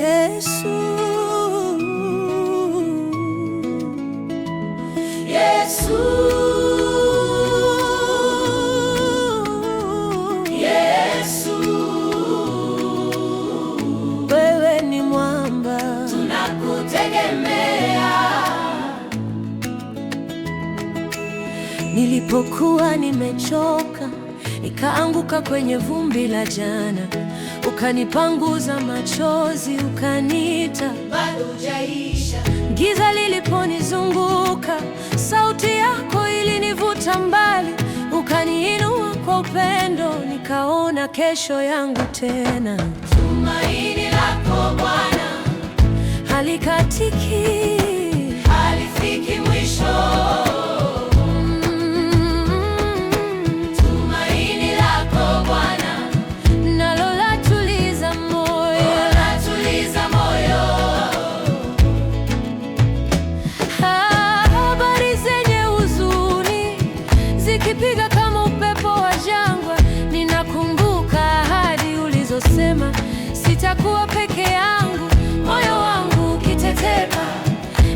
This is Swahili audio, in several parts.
Yesu, Yesu, Yesu, wewe ni mwamba, tunakutegemea. Nilipokuwa nimechoka, nikaanguka kwenye vumbi la jana, ukanipanguza machozi, ukaniita bado hujaisha. Giza liliponizunguka, sauti yako ilinivuta mbali, ukaniinua kwa upendo, nikaona kesho yangu tena. Tumaini lako Bwana halikatiki, halifiki mwisho. Kipiga kama upepo wa jangwa, ninakumbuka ahadi ulizosema, sitakuwa peke yangu. Moyo wangu ukitetemeka,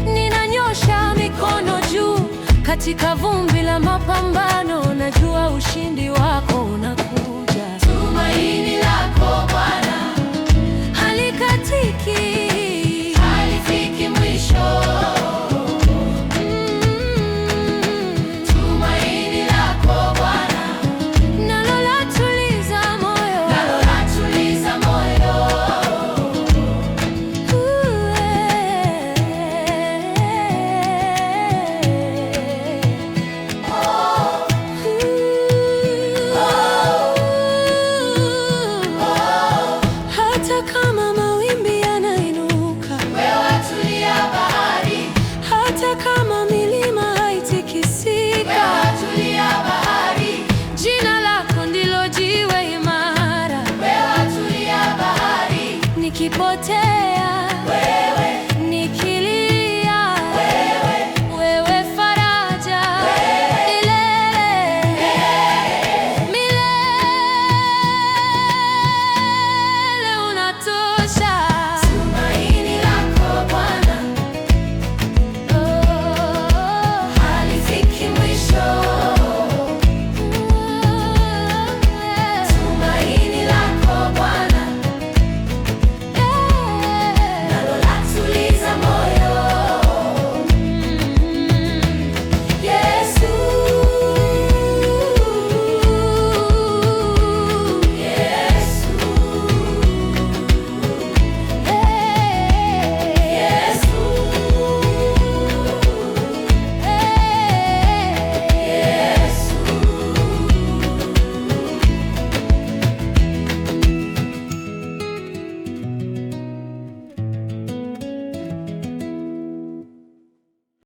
ninanyosha mikono juu. Katika vumbi la mapambano, najua ushindi wako unakuja. Tumaini lako Bwana halikatiki, halifiki mwisho. Kama mawimbi yanainuka, wewe atulia bahari. Hata kama milima haitikisika, wewe atulia bahari. Jina lako ndilo jiwe imara, wewe atulia bahari. Nikipotea